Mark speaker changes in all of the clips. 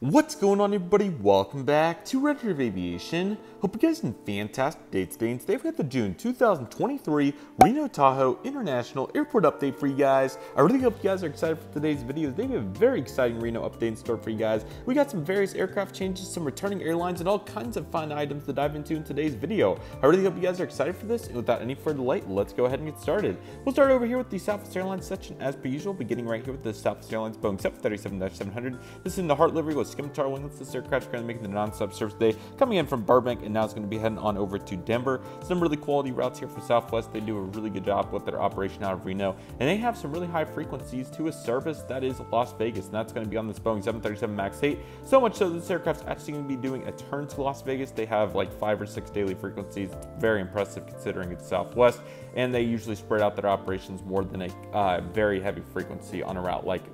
Speaker 1: What's going on, everybody? Welcome back to Redriveraviation. Hope you guys are in fantastic day today. And today we got the June 2023 Reno-Tahoe International Airport update for you guys. I really hope you guys are excited for today's video. They have a very exciting Reno update in store for you guys. We got some various aircraft changes, some returning airlines, and all kinds of fun items to dive into in today's video. I really hope you guys are excited for this. And without any further delay, let's go ahead and get started. We'll start over here with the Southwest Airlines section as per usual, beginning right here with the Southwest Airlines Boeing 737-700. This is in the Heart livery with Scimitar winglets. This aircraft is going to be making the non-stop service today, coming in from Burbank, and now it's going to be heading on over to Denver. Some really quality routes here for Southwest. They do a really good job with their operation out of Reno, and they have some really high frequencies to a service that is Las Vegas, and that's going to be on this Boeing 737 MAX 8. So much so this aircraft's actually going to be doing a turn to Las Vegas. They have like 5 or 6 daily frequencies. It's very impressive considering it's Southwest, and they usually spread out their operations more than a very heavy frequency on a route like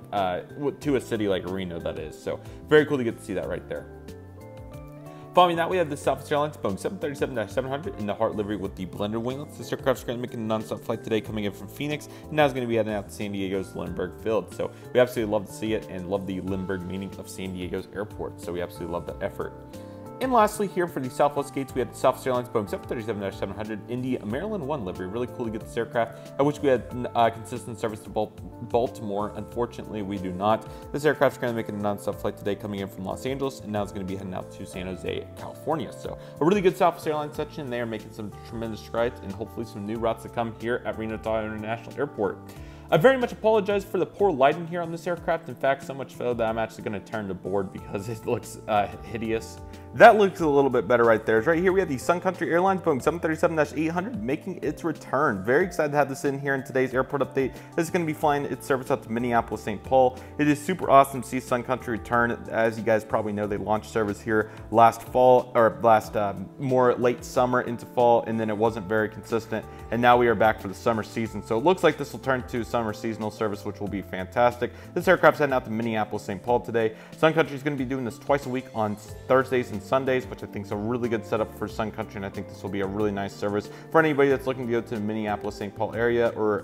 Speaker 1: to a city like Reno, that is. So very cool to get to see that right there. Following that, we have the Southwest Airlines Boeing 737-700 in the Heart livery with the blended winglets. This aircraft is going to make a non-stop flight today, coming in from Phoenix, and now it's going to be heading out to San Diego's Lindbergh Field. So we absolutely love to see it and love the Lindbergh meaning of San Diego's airport. So we absolutely love that effort. And lastly, here for the Southwest gates, we had the Southwest Airlines Boeing 737-700 in the Maryland 1 livery. Really cool to get this aircraft. I wish we had consistent service to Baltimore. Unfortunately, we do not. This aircraft is going to make a non-stop flight today, coming in from Los Angeles, and now it's going to be heading out to San Jose, California. So a really good Southwest Airlines section. They are making some tremendous strides, and hopefully some new routes to come here at Reno-Tahoe International Airport. I very much apologize for the poor lighting here on this aircraft. In fact, so much so that I'm actually going to turn the board because it looks hideous. That looks a little bit better right there. Right here we have the Sun Country Airlines Boeing 737-800 making its return. Very excited to have this in here in today's airport update. This is going to be flying its service out to Minneapolis, St. Paul. It is super awesome to see Sun Country return. As you guys probably know, they launched service here last fall, or more late summer into fall, and then it wasn't very consistent. And now we are back for the summer season. So it looks like this will turn to summer seasonal service, which will be fantastic. This aircraft's heading out to Minneapolis, St. Paul today. Sun Country is going to be doing this twice a week on Thursdays and Sundays, which I think is a really good setup for Sun Country, and I think this will be a really nice service for anybody that's looking to go to the Minneapolis, St. Paul area, or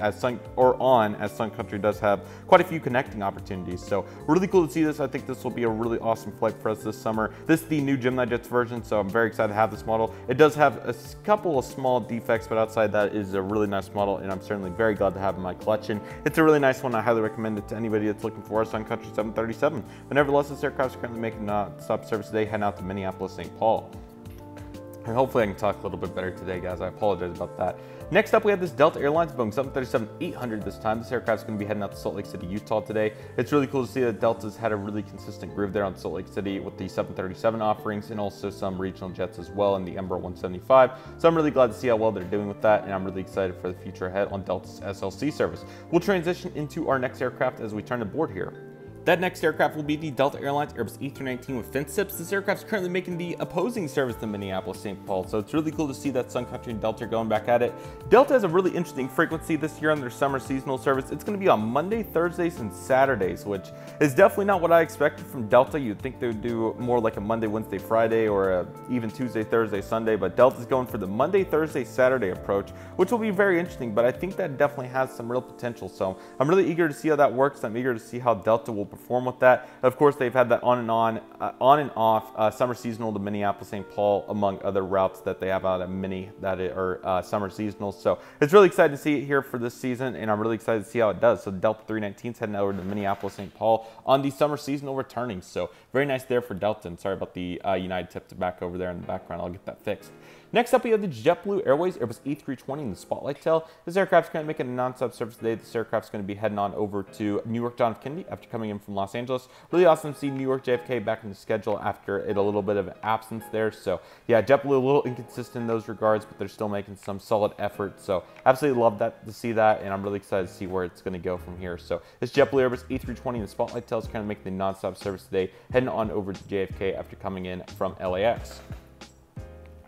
Speaker 1: as Sun Country does have quite a few connecting opportunities. So really cool to see this. I think this will be a really awesome flight for us this summer. This is the new GeminiJets version, so I'm very excited to have this model. It does have a couple of small defects, but outside that is a really nice model, and I'm certainly very glad to have in my collection. It's a really nice one. I highly recommend it to anybody that's looking for a Sun Country 737. But nevertheless, this aircraft is currently making non-stop service today, heading out to Minneapolis, St. Paul. And hopefully I can talk a little bit better today, guys. I apologize about that. Next up, we have this Delta Airlines Boeing 737-800 this time. This aircraft is going to be heading out to Salt Lake City, Utah today. It's really cool to see that Delta's had a really consistent groove there on Salt Lake City with the 737 offerings and also some regional jets as well in the Embraer 175. So I'm really glad to see how well they're doing with that, and I'm really excited for the future ahead on Delta's SLC service. We'll transition into our next aircraft as we turn the board here. That next aircraft will be the Delta Airlines Airbus A319 with fin tips. This aircraft is currently making the opposing service to Minneapolis, St. Paul. So it's really cool to see that Sun Country and Delta are going back at it. Delta has a really interesting frequency this year on their summer seasonal service. It's going to be on Monday, Thursdays, and Saturdays, which is definitely not what I expected from Delta. You'd think they would do more like a Monday, Wednesday, Friday, or even Tuesday, Thursday, Sunday. But Delta's going for the Monday, Thursday, Saturday approach, which will be very interesting. But I think that definitely has some real potential. So I'm really eager to see how that works. I'm eager to see how Delta will perform with that. Of course, they've had that on and off summer seasonal to Minneapolis, St. Paul, among other routes that they have out at summer seasonal. So it's really excited to see it here for this season, and I'm really excited to see how it does. So Delta 319 is heading over to Minneapolis, St. Paul on the summer seasonal returning. So very nice there for Delta, and sorry about the United tip back over there in the background. I'll get that fixed. Next up, we have the JetBlue Airways Airbus A320 in the Spotlight Tail. This aircraft is going to make a non-stop service today. This aircraft is going to be heading on over to New York John F. Kennedy after coming in from Los Angeles. Really awesome to see New York JFK back in the schedule after a little bit of an absence there. So yeah, JetBlue a little inconsistent in those regards, but they're still making some solid effort. So absolutely love to see that, and I'm really excited to see where it's going to go from here. So this JetBlue Airbus A320 in the Spotlight Tail is kind of making the non-stop service today, heading on over to JFK after coming in from LAX.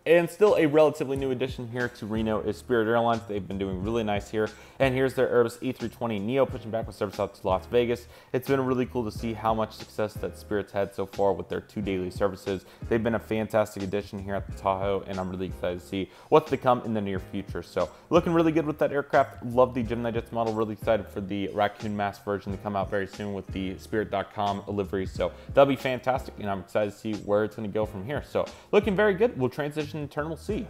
Speaker 1: And still a relatively new addition here to Reno is Spirit Airlines. They've been doing really nice here. And here's their Airbus A320neo pushing back with service out to Las Vegas. It's been really cool to see how much success that Spirit's had so far with their 2 daily services. They've been a fantastic addition here at the Tahoe, and I'm really excited to see what's to come in the near future. So looking really good with that aircraft. Love the GeminiJets model. Really excited for the Raccoon Mask version to come out very soon with the Spirit.com livery. So that'll be fantastic, and I'm excited to see where it's going to go from here. So looking very good. We'll transition to Terminal C.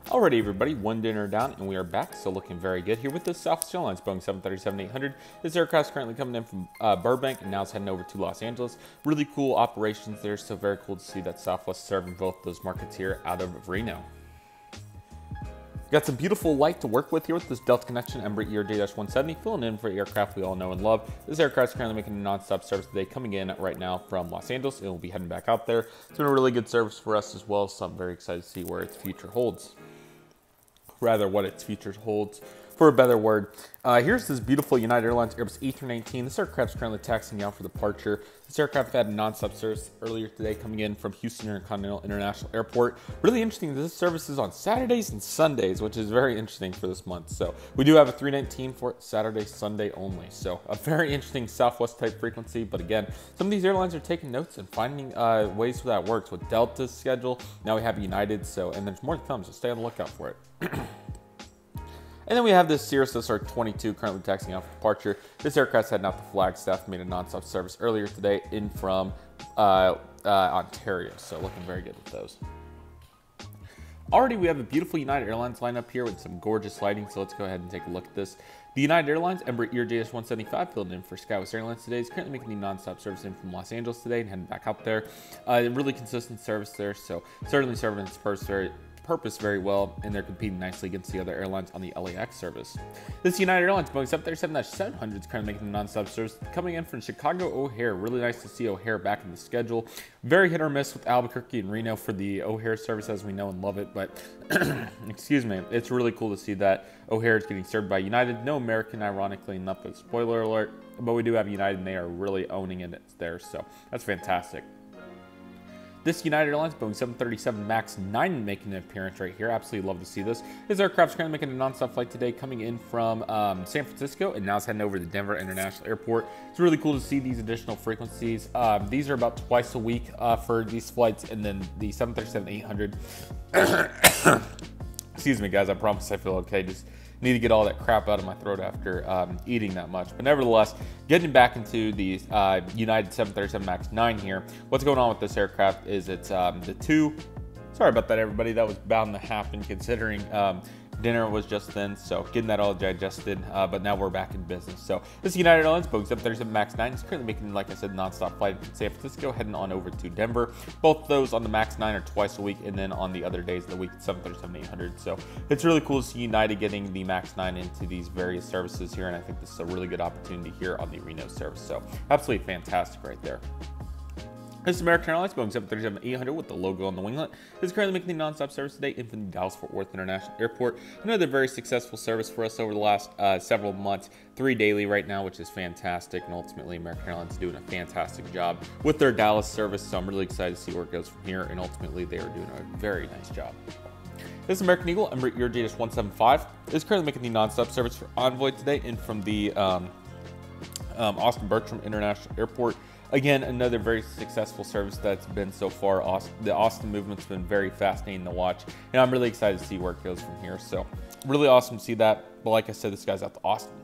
Speaker 1: Alrighty, everybody, one dinner down, and we are back. Still looking very good here with the Southwest Airlines Boeing 737-800. This aircraft's currently coming in from Burbank, and now it's heading over to Los Angeles. Really cool operations there, so very cool to see that Southwest serving both those markets here out of Reno. Got some beautiful light to work with here with this Delta Connection Embraer ERJ-170, filling in for an aircraft we all know and love. This aircraft's currently making a non-stop service today, coming in right now from Los Angeles, and we'll be heading back out there. It's been a really good service for us as well, so I'm very excited to see where its future holds. Rather, what its future holds, for a better word. Here's this beautiful United Airlines Airbus A319. This aircraft's currently taxiing out for departure. This aircraft had a non-stop service earlier today coming in from Houston Intercontinental International Airport. Really interesting, this service is on Saturdays and Sundays, which is very interesting for this month. So we do have a 319 for Saturday, Sunday only. So a very interesting Southwest type frequency. But again, some of these airlines are taking notes and finding ways that works with Delta's schedule. Now we have United, and there's more to come, so stay on the lookout for it. And then we have this Cirrus SR-22 currently taxiing out for departure. This aircraft's heading out to Flagstaff, made a non-stop service earlier today in from Ontario. So looking very good with those. Already we have a beautiful United Airlines lineup here with some gorgeous lighting. So let's go ahead and take a look at this. The United Airlines Embraer ERJ-175 filled in for SkyWest Airlines today. Is currently making the non-stop service in from Los Angeles today and heading back up there. Really consistent service there. So certainly serving its purpose very well, and they're competing nicely against the other airlines on the LAX service. This United Airlines Boeing 737-700 is currently making the non-stop service coming in from Chicago O'Hare. Really nice to see O'Hare back in the schedule. Very hit or miss with Albuquerque and Reno for the O'Hare service, as we know and love it, but excuse me, it's really cool to see that O'Hare is getting served by United. No American, ironically enough, but spoiler alert, but we do have United, and they are really owning it there, so that's fantastic. This United Airlines Boeing 737 MAX 9 making an appearance right here. Absolutely love to see this. This aircraft's currently making a non-stop flight today, coming in from San Francisco, and now it's heading over to Denver International Airport. It's really cool to see these additional frequencies. These are about twice a week for these flights, and then the 737-800. Excuse me, guys. I promise I feel okay. Just need to get all that crap out of my throat after eating that much. But nevertheless, getting back into the United 737 MAX 9 here. What's going on with this aircraft is it's the two. Sorry about that, everybody. That was bound to happen considering dinner was just then, so getting that all digested, but now we're back in business. So this United Airlines Boeing 737 MAX 9 is currently making, like I said, non-stop flight from San Francisco, heading on over to Denver. Both those on the MAX 9 are twice a week, and then on the other days of the week, 737-800. So it's really cool to see United getting the MAX 9 into these various services here, and I think this is a really good opportunity here on the Reno service. So absolutely fantastic right there. This is American Airlines Boeing 737-800 with the logo on the winglet. Is currently making the non-stop service today in from the Dallas-Fort Worth International Airport. Another very successful service for us over the last several months. 3 daily right now, which is fantastic. And ultimately, American Airlines is doing a fantastic job with their Dallas service. So I'm really excited to see where it goes from here. And ultimately, they are doing a very nice job. This American Eagle Embraer ERJ-175 is currently making the non-stop service for Envoy today in from the Austin Bertram International Airport. Again, another very successful service that's been so far. The Austin movement's been very fascinating to watch, and I'm really excited to see where it goes from here. So really awesome to see that. But like I said, this guy's out to Austin.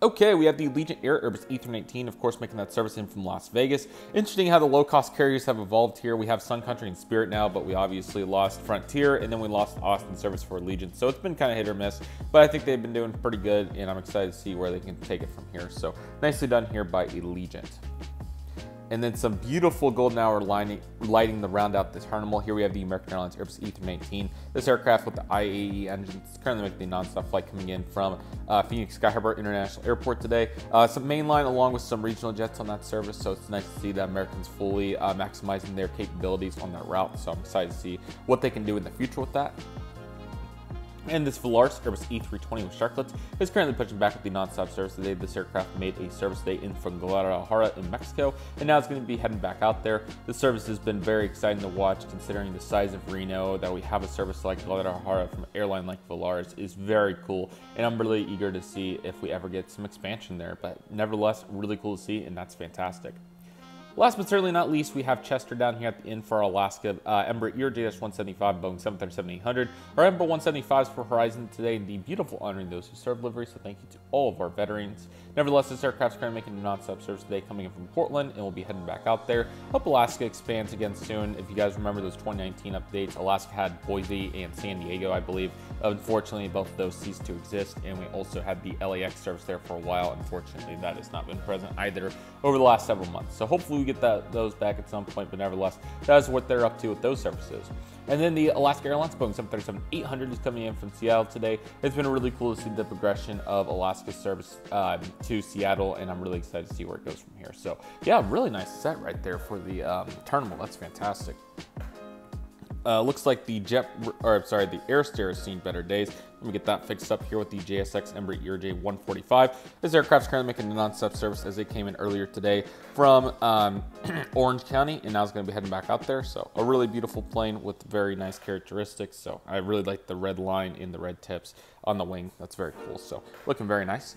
Speaker 1: Okay, we have the Allegiant Air Airbus A319, of course, making that service in from Las Vegas. Interesting how the low-cost carriers have evolved here. We have Sun Country and Spirit now, but we obviously lost Frontier, and then we lost Austin service for Allegiant. So it's been kind of hit or miss, but I think they've been doing pretty good, and I'm excited to see where they can take it from here. So nicely done here by Allegiant. And then some beautiful golden hour lighting to round out this terminal. Here we have the American Airlines Airbus A319. This aircraft with the IAE engine is currently making the non-stop flight coming in from Phoenix Sky Harbor International Airport today. Some mainline along with some regional jets on that service, so it's nice to see that Americans fully maximizing their capabilities on that route. So I'm excited to see what they can do in the future with that. And this Volaris Airbus E320 with Shotcut is currently pushing back with the non-stop service today. This aircraft made a service day in from Guadalajara in Mexico, and now it's going to be heading back out there. The service has been very exciting to watch, considering the size of Reno. That we have a service like Guadalajara from an airline like Volaris is very cool, and I'm really eager to see if we ever get some expansion there. But nevertheless, really cool to see, and that's fantastic. Last but certainly not least, we have Chester down here at the end for our Alaska Embraer ERJ-175 Boeing 737-800. Our Embraer 175s for Horizon today, and the beautiful honoring those who served livery, so thank you to all of our veterans. Nevertheless, this aircraft's currently making a non-stop service today, coming in from Portland, and we'll be heading back out there. Hope Alaska expands again soon. If you guys remember those 2019 updates, Alaska had Boise and San Diego, I believe. Unfortunately, both of those ceased to exist, and we also had the LAX service there for a while. Unfortunately, that has not been present either over the last several months. So hopefully we get those back at some point, but nevertheless, that is what they're up to with those services. And then the Alaska Airlines Boeing 737-800 is coming in from Seattle today. It's been really cool to see the progression of Alaska's service to Seattle, and I'm really excited to see where it goes from here. So yeah, really nice set right there for the terminal. That's fantastic. Looks like the the Airstare has seen better days. Let me get that fixed up here with the JSX Embraer ERJ-145. This aircraft's currently making a non-stop service as it came in earlier today from Orange County, and now it's going to be heading back out there. So a really beautiful plane with very nice characteristics. So I really like the red line in the red tips on the wing. That's very cool. So looking very nice.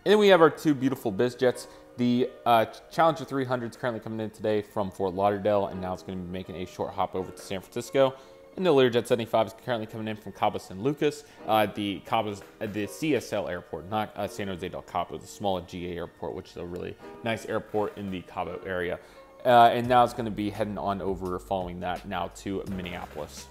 Speaker 1: And then we have our two beautiful biz jets. The Challenger 300 is currently coming in today from Fort Lauderdale, and now it's going to be making a short hop over to San Francisco. And the Learjet 75 is currently coming in from Cabo San Lucas, the CSL airport, not San Jose del Cabo, the small GA airport, which is a really nice airport in the Cabo area. And now it's going to be heading on over following that now to Minneapolis.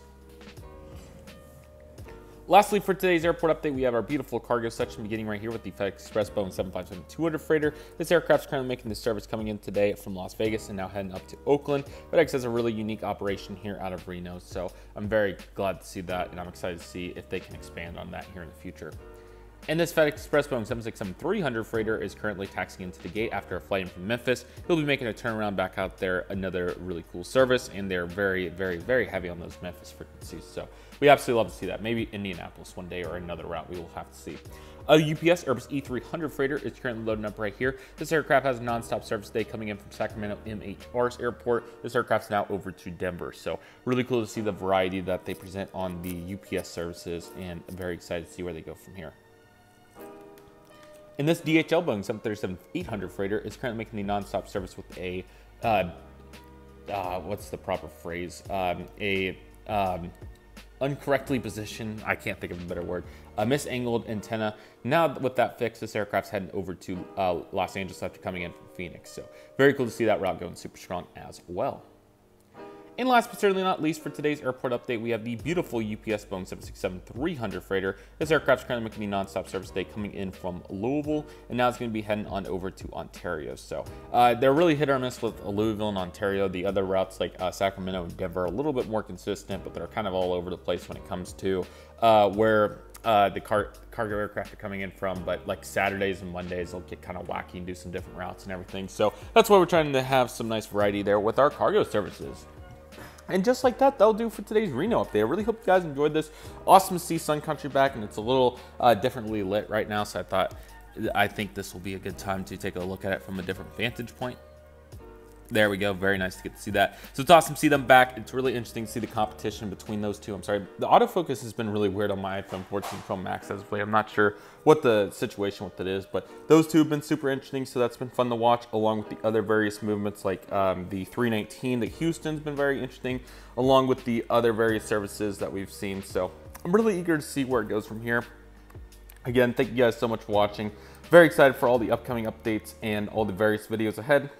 Speaker 1: Lastly, for today's airport update, we have our beautiful cargo section beginning right here with the FedEx Express Boeing 757-200 freighter. This aircraft's currently making the service coming in today from Las Vegas and now heading up to Oakland. FedEx has a really unique operation here out of Reno, so I'm very glad to see that, and I'm excited to see if they can expand on that here in the future. And this FedEx Express Boeing 767-300 freighter is currently taxiing into the gate after a flight in from Memphis. He'll be making a turnaround back out there, another really cool service, and they're very, very, very heavy on those Memphis frequencies. So we absolutely love to see that. Maybe Indianapolis one day or another route we will have to see. A UPS Airbus E300 freighter is currently loading up right here. This aircraft has a non-stop service day coming in from Sacramento MHR's airport. This aircraft's now over to Denver. So really cool to see the variety that they present on the UPS services, and I'm very excited to see where they go from here. And this DHL Boeing 737-800 freighter is currently making the non-stop service with a, what's the proper phrase? Uncorrectly positioned, I can't think of a better word, a misangled antenna. Now with that fixed, this aircraft's heading over to Los Angeles after coming in from Phoenix. So very cool to see that route going super strong as well. And last but certainly not least, for today's airport update, we have the beautiful UPS Boeing 767-300 freighter. This aircraft's currently making the non-stop service day coming in from Louisville, and now it's going to be heading on over to Ontario. So they're really hit or miss with Louisville and Ontario. The other routes like Sacramento and Denver are a little bit more consistent, but they're kind of all over the place when it comes to where the cargo aircraft are coming in from. But like Saturdays and Mondays, they'll get kind of wacky and do some different routes and everything. So that's why we're trying to have some nice variety there with our cargo services. And just like that, that'll do for today's Reno update. I really hope you guys enjoyed this. Awesome to see Sun Country back, and it's a little differently lit right now, so I think this will be a good time to take a look at it from a different vantage point. There we go. Very nice to get to see that. So it's awesome to see them back. It's really interesting to see the competition between those two. I'm sorry. The autofocus has been really weird on my iPhone 14 Pro Max as of late. I'm not sure what the situation with it is, but those two have been super interesting. So that's been fun to watch, along with the other various movements like the 319 that Houston's been very interesting, along with the other various services that we've seen. So I'm really eager to see where it goes from here. Again, thank you guys so much for watching. Very excited for all the upcoming updates and all the various videos ahead.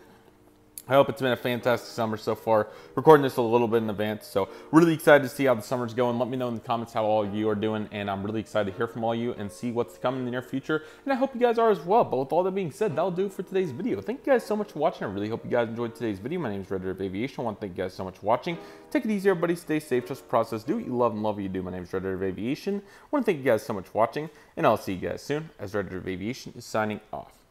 Speaker 1: I hope it's been a fantastic summer so far. Recording this a little bit in advance, so really excited to see how the summer's going. Let me know in the comments how all of you are doing, and I'm really excited to hear from all of you and see what's coming in the near future. And I hope you guys are as well. But with all that being said, that'll do it for today's video. Thank you guys so much for watching. I really hope you guys enjoyed today's video. My name is Redriveraviation. I want to thank you guys so much for watching. Take it easy, everybody. Stay safe. Trust the process. Do what you love and love what you do. My name is Redriveraviation. I want to thank you guys so much for watching, and I'll see you guys soon as Redriveraviation is signing off.